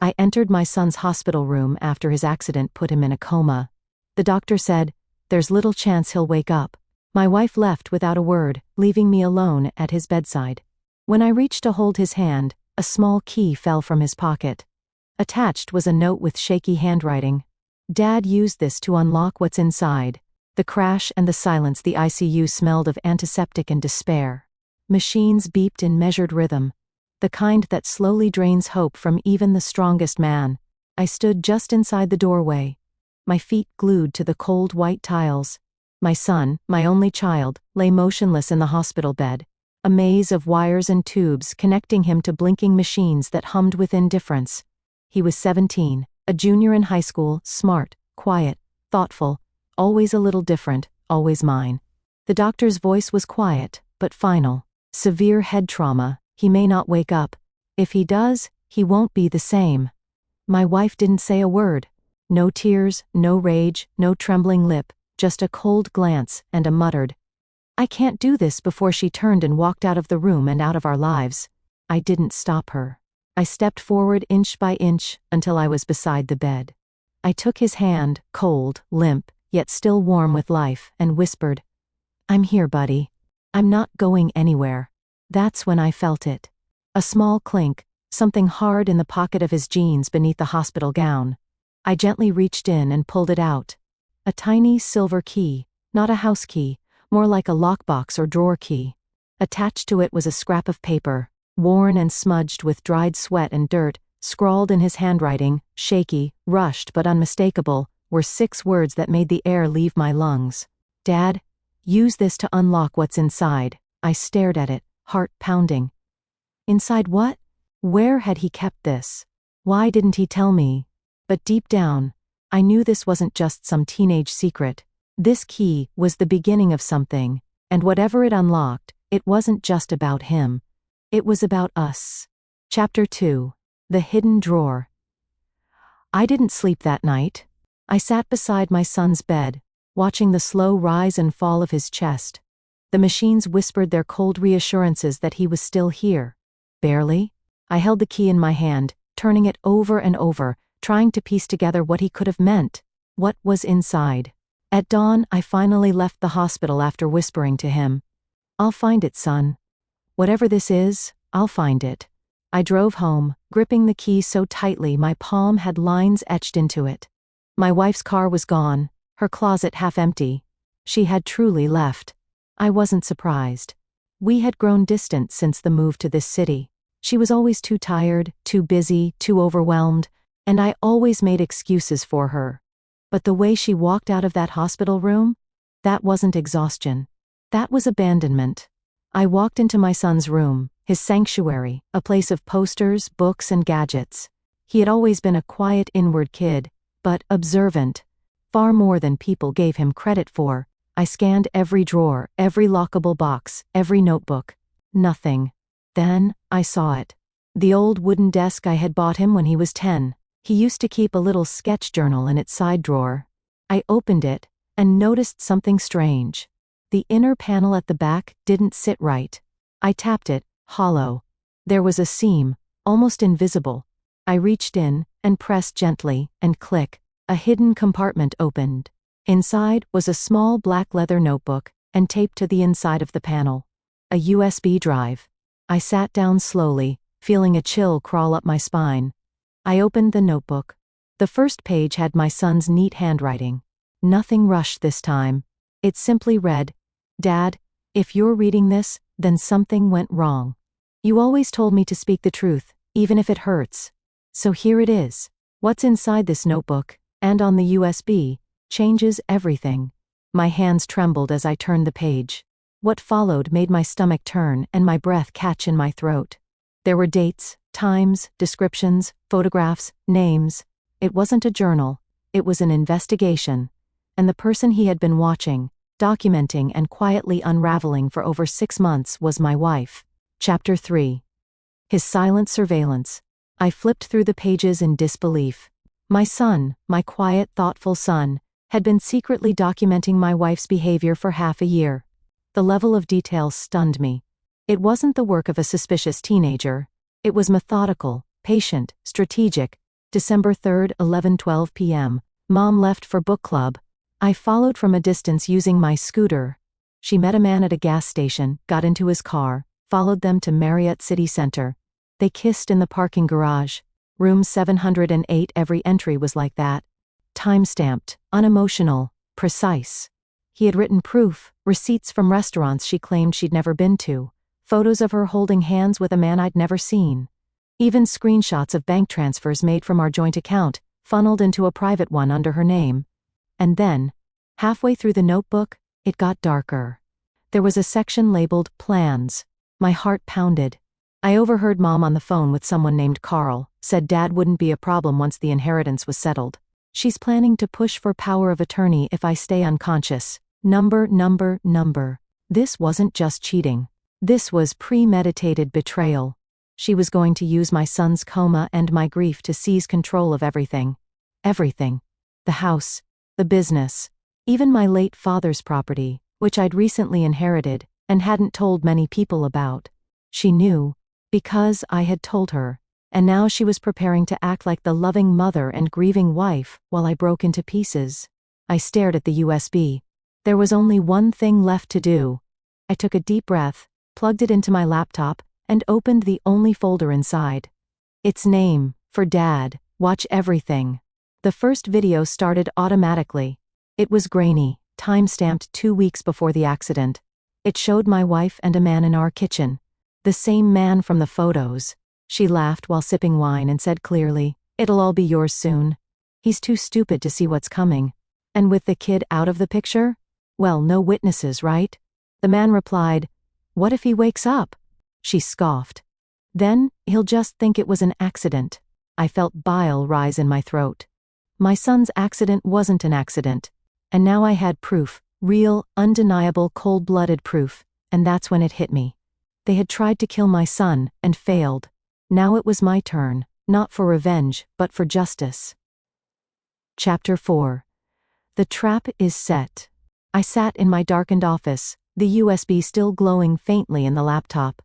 I entered my son's hospital room after his accident put him in a coma. The doctor said, "There's little chance he'll wake up." My wife left without a word, leaving me alone at his bedside. When I reached to hold his hand, a small key fell from his pocket. Attached was a note with shaky handwriting. Dad used this to unlock what's inside. The crash and the silence. The ICU smelled of antiseptic and despair. Machines beeped in measured rhythm, the kind that slowly drains hope from even the strongest man. I stood just inside the doorway, my feet glued to the cold white tiles. My son, my only child, lay motionless in the hospital bed, a maze of wires and tubes connecting him to blinking machines that hummed with indifference. He was 17, a junior in high school, smart, quiet, thoughtful, always a little different, always mine. The doctor's voice was quiet, but final. Severe head trauma, he may not wake up. If he does, he won't be the same. My wife didn't say a word. No tears, no rage, no trembling lip, just a cold glance and a muttered, "I can't do this," before she turned and walked out of the room and out of our lives. I didn't stop her. I stepped forward inch by inch until I was beside the bed. I took his hand, cold, limp, yet still warm with life, and whispered, "I'm here, buddy. I'm not going anywhere." That's when I felt it. A small clink, something hard in the pocket of his jeans beneath the hospital gown. I gently reached in and pulled it out. A tiny silver key, not a house key, more like a lockbox or drawer key. Attached to it was a scrap of paper, worn and smudged with dried sweat and dirt. Scrawled in his handwriting, shaky, rushed but unmistakable, were 6 words that made the air leave my lungs. "Dad, use this to unlock what's inside." I stared at it, heart pounding. Inside what? Where had he kept this? Why didn't he tell me? But deep down, I knew this wasn't just some teenage secret. This key was the beginning of something, and whatever it unlocked, it wasn't just about him. It was about us. Chapter 2. The Hidden Drawer. I didn't sleep that night. I sat beside my son's bed, watching the slow rise and fall of his chest. The machines whispered their cold reassurances that he was still here. Barely. I held the key in my hand, turning it over and over, trying to piece together what he could have meant. What was inside? At dawn, I finally left the hospital after whispering to him, "I'll find it, son. Whatever this is, I'll find it." I drove home, gripping the key so tightly my palm had lines etched into it. My wife's car was gone, her closet half empty. She had truly left. I wasn't surprised. We had grown distant since the move to this city. She was always too tired, too busy, too overwhelmed, and I always made excuses for her. But the way she walked out of that hospital room? That wasn't exhaustion. That was abandonment. I walked into my son's room, his sanctuary, a place of posters, books, and gadgets. He had always been a quiet, inward kid, but observant, far more than people gave him credit for. I scanned every drawer, every lockable box, every notebook. Nothing. Then, I saw it. The old wooden desk I had bought him when he was 10. He used to keep a little sketch journal in its side drawer. I opened it, and noticed something strange. The inner panel at the back didn't sit right. I tapped it, hollow. There was a seam, almost invisible. I reached in, and pressed gently, and click. A hidden compartment opened. Inside was a small black leather notebook, and taped to the inside of the panel, a USB drive. I sat down slowly, feeling a chill crawl up my spine. I opened the notebook. The first page had my son's neat handwriting. Nothing rushed this time. It simply read, "Dad, if you're reading this, then something went wrong. You always told me to speak the truth, even if it hurts. So here it is." What's inside this notebook, and on the USB, changes everything. My hands trembled as I turned the page. What followed made my stomach turn and my breath catch in my throat. There were dates, times, descriptions, photographs, names. It wasn't a journal. It was an investigation. And the person he had been watching, documenting and quietly unraveling for over 6 months was my wife. Chapter 3. His silent surveillance. I flipped through the pages in disbelief. My son, my quiet, thoughtful son, had been secretly documenting my wife's behavior for half a year. The level of detail stunned me. It wasn't the work of a suspicious teenager. It was methodical, patient, strategic, December 3rd, 11:12 p.m. Mom left for book club. I followed from a distance using my scooter. She met a man at a gas station, got into his car, followed them to Marriott City Center. They kissed in the parking garage. Room 708. Every entry was like that. Time-stamped, unemotional, precise. He had written proof, receipts from restaurants she claimed she'd never been to, photos of her holding hands with a man I'd never seen. Even screenshots of bank transfers made from our joint account, funneled into a private one under her name. And then, halfway through the notebook, it got darker. There was a section labeled Plans. My heart pounded. I overheard Mom on the phone with someone named Carl, said Dad wouldn't be a problem once the inheritance was settled. She's planning to push for power of attorney if I stay unconscious. Number. This wasn't just cheating. This was premeditated betrayal. She was going to use my son's coma and my grief to seize control of everything. Everything. The house, the business, even my late father's property, which I'd recently inherited and hadn't told many people about. She knew, because I had told her, and now she was preparing to act like the loving mother and grieving wife while I broke into pieces. I stared at the USB. There was only one thing left to do. I took a deep breath, plugged it into my laptop, and opened the only folder inside. Its name, for Dad, Watch Everything. The first video started automatically. It was grainy, time-stamped 2 weeks before the accident. It showed my wife and a man in our kitchen. The same man from the photos. She laughed while sipping wine and said clearly, "It'll all be yours soon." He's too stupid to see what's coming. And with the kid out of the picture? Well, no witnesses, right? The man replied, "What if he wakes up?" She scoffed. "Then, he'll just think it was an accident." I felt bile rise in my throat. My son's accident wasn't an accident. And now I had proof, real, undeniable, cold-blooded proof, and that's when it hit me. They had tried to kill my son, and failed. Now it was my turn, not for revenge, but for justice. Chapter 4. The trap is set. I sat in my darkened office, the USB still glowing faintly in the laptop.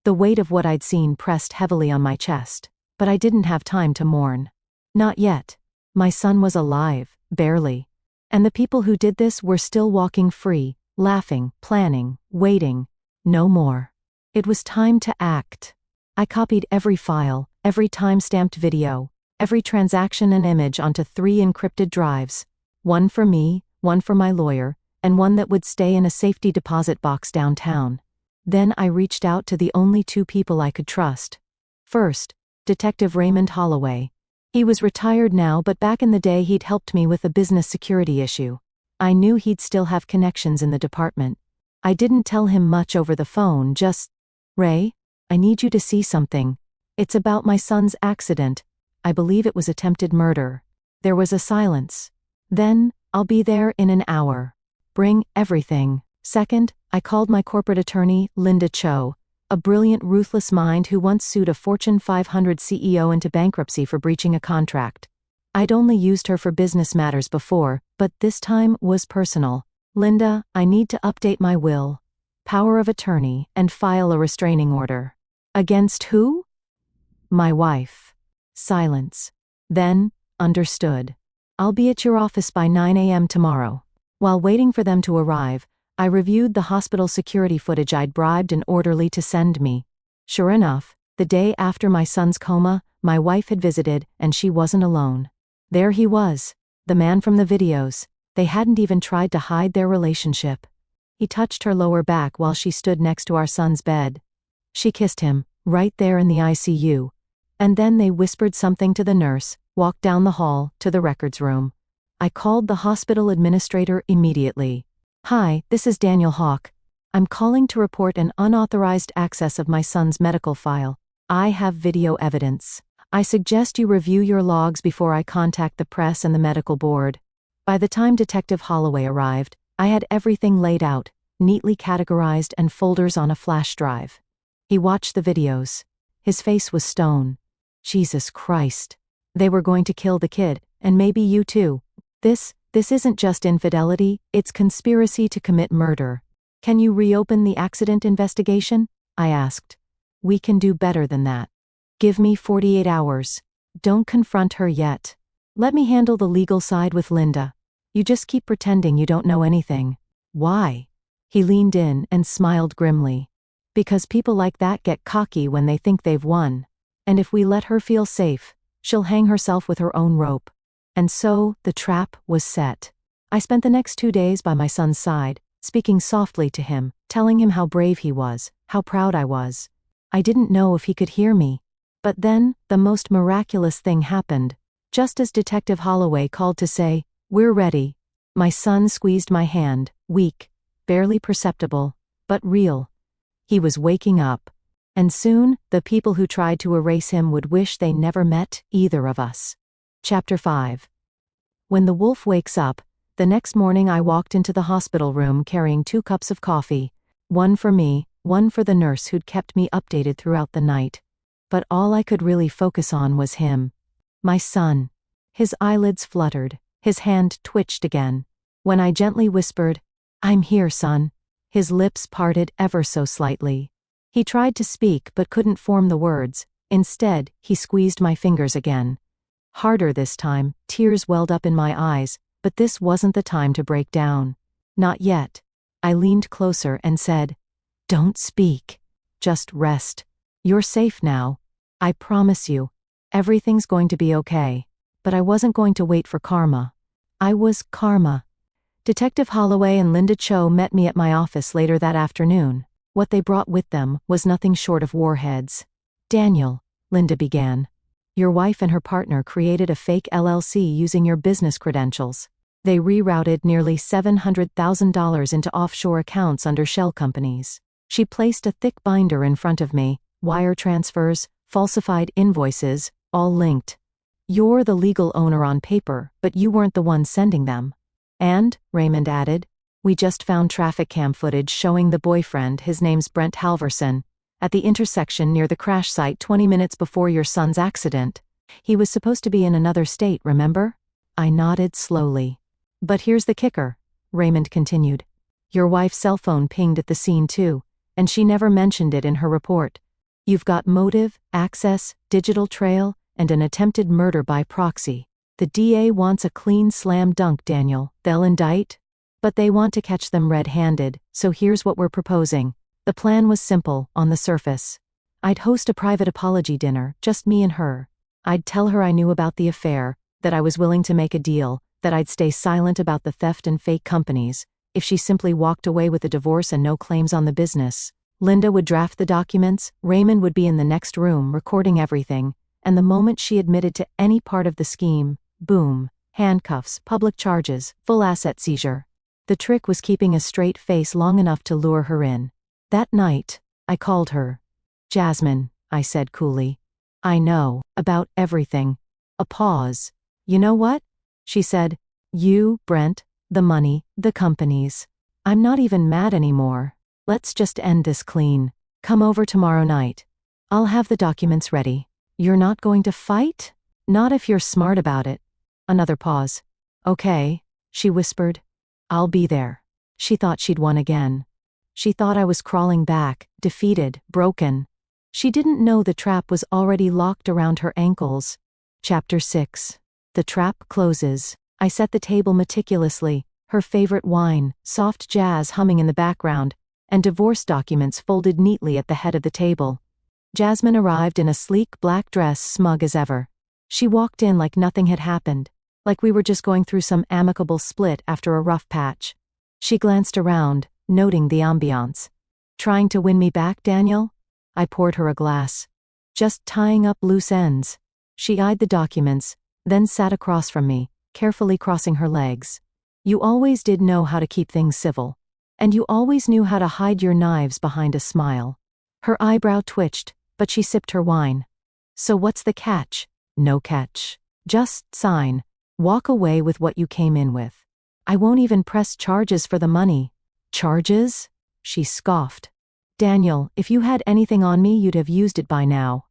The weight of what I'd seen pressed heavily on my chest, but I didn't have time to mourn. Not yet. My son was alive, barely. And the people who did this were still walking free, laughing, planning, waiting. No more. It was time to act. I copied every file, every time-stamped video, every transaction and image onto 3 encrypted drives. One for me, one for my lawyer, and one that would stay in a safety deposit box downtown. Then I reached out to the only 2 people I could trust. First, Detective Raymond Holloway. He was retired now, but back in the day he'd helped me with a business security issue. I knew he'd still have connections in the department. I didn't tell him much over the phone, just, "Ray, I need you to see something. It's about my son's accident. I believe it was attempted murder." There was a silence. Then, "I'll be there in an hour. Bring everything." Second, I called my corporate attorney, Linda Cho, a brilliant, ruthless mind who once sued a Fortune 500 CEO into bankruptcy for breaching a contract. I'd only used her for business matters before, but this time was personal. "Linda, I need to update my will, power of attorney, and file a restraining order." "Against who?" "My wife." Silence. Then, "Understood. I'll be at your office by 9 a.m. tomorrow." While waiting for them to arrive, I reviewed the hospital security footage I'd bribed an orderly to send me. Sure enough, the day after my son's coma, my wife had visited, and she wasn't alone. There he was, the man from the videos. They hadn't even tried to hide their relationship. He touched her lower back while she stood next to our son's bed. She kissed him, right there in the ICU. And then they whispered something to the nurse, walked down the hall, to the records room. I called the hospital administrator immediately. "Hi, this is Daniel Hawk. I'm calling to report an unauthorized access of my son's medical file. I have video evidence. I suggest you review your logs before I contact the press and the medical board." By the time Detective Holloway arrived, I had everything laid out, neatly categorized, and folders on a flash drive. He watched the videos. His face was stone. Jesus Christ. They were going to kill the kid, and maybe you too. This isn't just infidelity, it's conspiracy to commit murder. "Can you reopen the accident investigation?" I asked. "We can do better than that. Give me 48 hours. Don't confront her yet. Let me handle the legal side with Linda. You just keep pretending you don't know anything. Why? He leaned in and smiled grimly. Because people like that get cocky when they think they've won. And if we let her feel safe, she'll hang herself with her own rope. And so, the trap was set. I spent the next 2 days by my son's side, speaking softly to him, telling him how brave he was, how proud I was. I didn't know if he could hear me. But then, the most miraculous thing happened. Just as Detective Holloway called to say, "We're ready," my son squeezed my hand, weak, barely perceptible, but real. He was waking up. And soon, the people who tried to erase him would wish they never met either of us. Chapter 5. When the wolf wakes up, the next morning I walked into the hospital room carrying 2 cups of coffee, one for me, one for the nurse who'd kept me updated throughout the night. But all I could really focus on was him. My son. His eyelids fluttered, his hand twitched again. When I gently whispered, "I'm here, son," his lips parted ever so slightly. He tried to speak but couldn't form the words. Instead, he squeezed my fingers again. Harder this time, tears welled up in my eyes, but this wasn't the time to break down. Not yet. I leaned closer and said, "Don't speak. Just rest. You're safe now. I promise you. Everything's going to be okay." But I wasn't going to wait for karma. I was karma. Detective Holloway and Linda Cho met me at my office later that afternoon. What they brought with them was nothing short of warheads. "Daniel," Linda began, "your wife and her partner created a fake LLC using your business credentials. They rerouted nearly $700,000 into offshore accounts under shell companies." She placed a thick binder in front of me, wire transfers, falsified invoices, all linked. "You're the legal owner on paper, but you weren't the one sending them. And," Raymond added, "we just found traffic cam footage showing the boyfriend, his name's Brent Halverson, at the intersection near the crash site 20 minutes before your son's accident. He was supposed to be in another state, remember?" I nodded slowly. "But here's the kicker," Raymond continued. "Your wife's cell phone pinged at the scene too, and she never mentioned it in her report. You've got motive, access, digital trail, and an attempted murder by proxy. The DA wants a clean slam dunk, Daniel. They'll indict, but they want to catch them red-handed, so here's what we're proposing." The plan was simple, on the surface. I'd host a private apology dinner, just me and her. I'd tell her I knew about the affair, that I was willing to make a deal, that I'd stay silent about the theft and fake companies, if she simply walked away with a divorce and no claims on the business. Linda would draft the documents, Raymond would be in the next room recording everything, and the moment she admitted to any part of the scheme, boom, handcuffs, public charges, full asset seizure. The trick was keeping a straight face long enough to lure her in. That night, I called her. "Jasmine," I said coolly. "I know, about everything." A pause. "You know what?" she said. "You, Brent, the money, the companies. I'm not even mad anymore. Let's just end this clean. Come over tomorrow night. I'll have the documents ready." "You're not going to fight?" "Not if you're smart about it." Another pause. "Okay," she whispered. "I'll be there." She thought she'd won again. She thought I was crawling back, defeated, broken. She didn't know the trap was already locked around her ankles. Chapter 6. The trap closes. I set the table meticulously, her favorite wine, soft jazz humming in the background, and divorce documents folded neatly at the head of the table. Jasmine arrived in a sleek black dress, smug as ever. She walked in like nothing had happened, like we were just going through some amicable split after a rough patch. She glanced around, noting the ambiance. "Trying to win me back, Daniel?" I poured her a glass. "Just tying up loose ends." She eyed the documents, then sat across from me, carefully crossing her legs. "You always did know how to keep things civil. And you always knew how to hide your knives behind a smile." Her eyebrow twitched, but she sipped her wine. "So what's the catch?" "No catch. Just sign. Walk away with what you came in with. I won't even press charges for the money." "Charges?" she scoffed. "Daniel, if you had anything on me, you'd have used it by now."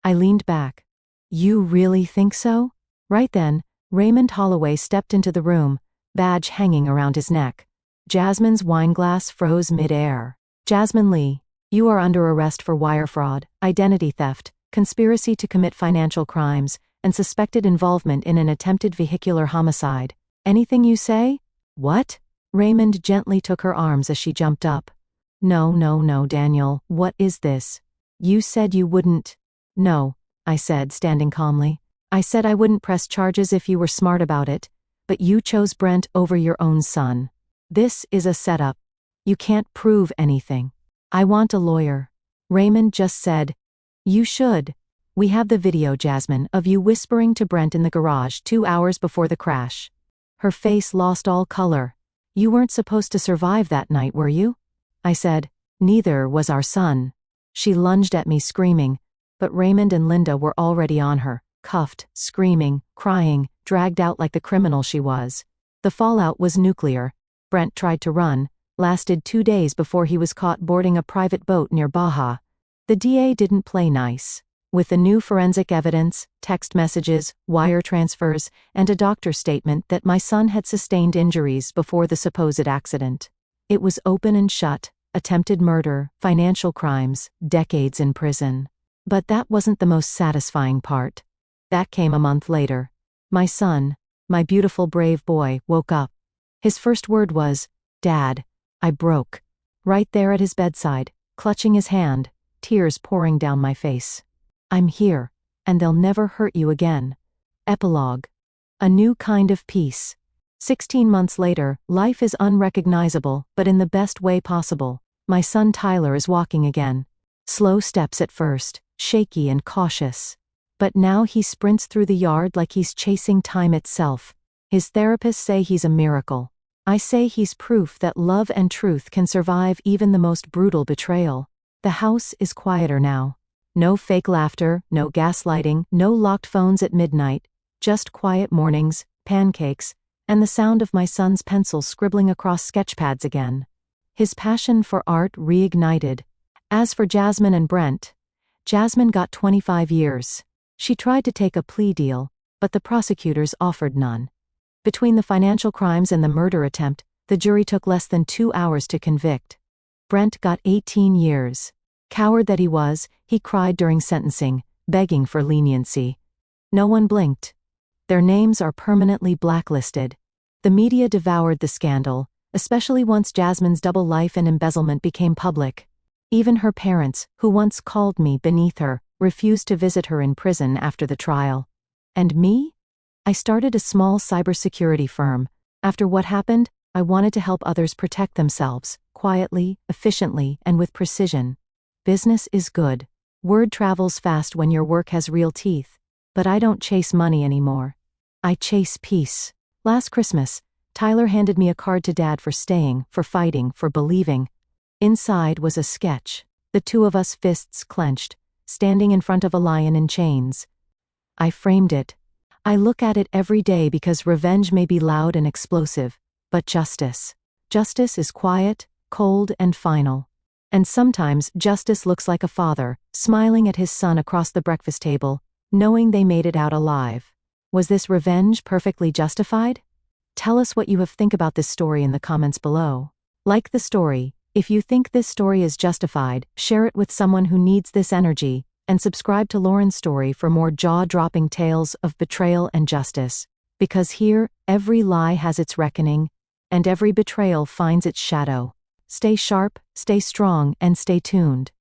I leaned back. "You really think so?" Right then, Raymond Holloway stepped into the room, badge hanging around his neck. Jasmine's wineglass froze mid-air. "Jasmine Lee, you are under arrest for wire fraud, identity theft, conspiracy to commit financial crimes, and suspected involvement in an attempted vehicular homicide. Anything you say? What? Raymond gently took her arms as she jumped up. No, Daniel, what is this? You said you wouldn't. No, I said, standing calmly. I said I wouldn't press charges if you were smart about it, but you chose Brent over your own son. This is a setup. You can't prove anything. I want a lawyer. Raymond just said, you should. We have the video, Jasmine, of you whispering to Brent in the garage 2 hours before the crash. Her face lost all color. You weren't supposed to survive that night, were you? I said, neither was our son. She lunged at me screaming, but Raymond and Linda were already on her, cuffed, screaming, crying, dragged out like the criminal she was. The fallout was nuclear. Brent tried to run, lasted 2 days before he was caught boarding a private boat near Baja. The DA didn't play nice. With the new forensic evidence, text messages, wire transfers, and a doctor's statement that my son had sustained injuries before the supposed accident. It was open and shut, attempted murder, financial crimes, decades in prison. But that wasn't the most satisfying part. That came a month later. My son, my beautiful brave boy, woke up. His first word was, Dad. I broke. Right there at his bedside, clutching his hand, tears pouring down my face. I'm here, and they'll never hurt you again. Epilogue. A new kind of peace. 16 months later, life is unrecognizable, but in the best way possible. My son Tyler is walking again. Slow steps at first, shaky and cautious. But now he sprints through the yard like he's chasing time itself. His therapists say he's a miracle. I say he's proof that love and truth can survive even the most brutal betrayal. The house is quieter now. No fake laughter, no gaslighting, no locked phones at midnight, just quiet mornings, pancakes, and the sound of my son's pencil scribbling across sketchpads again. His passion for art reignited. As for Jasmine and Brent, Jasmine got 25 years. She tried to take a plea deal, but the prosecutors offered none. Between the financial crimes and the murder attempt, the jury took less than 2 hours to convict. Brent got 18 years. Coward that he was, he cried during sentencing, begging for leniency. No one blinked. Their names are permanently blacklisted. The media devoured the scandal, especially once Jasmine's double life and embezzlement became public. Even her parents, who once called me beneath her, refused to visit her in prison after the trial. And me? I started a small cybersecurity firm. After what happened, I wanted to help others protect themselves, quietly, efficiently, and with precision. Business is good. Word travels fast when your work has real teeth. But I don't chase money anymore. I chase peace. Last Christmas, Tyler handed me a card to Dad for staying, for fighting, for believing. Inside was a sketch. The two of us, fists clenched, standing in front of a lion in chains. I framed it. I look at it every day because revenge may be loud and explosive, but justice is quiet, cold, and final. And sometimes justice looks like a father, smiling at his son across the breakfast table, knowing they made it out alive. Was this revenge perfectly justified? Tell us what you think about this story in the comments below. Like the story. If you think this story is justified, share it with someone who needs this energy, and subscribe to Lauren's story for more jaw-dropping tales of betrayal and justice. Because here, every lie has its reckoning, and every betrayal finds its shadow. Stay sharp, stay strong, and stay tuned.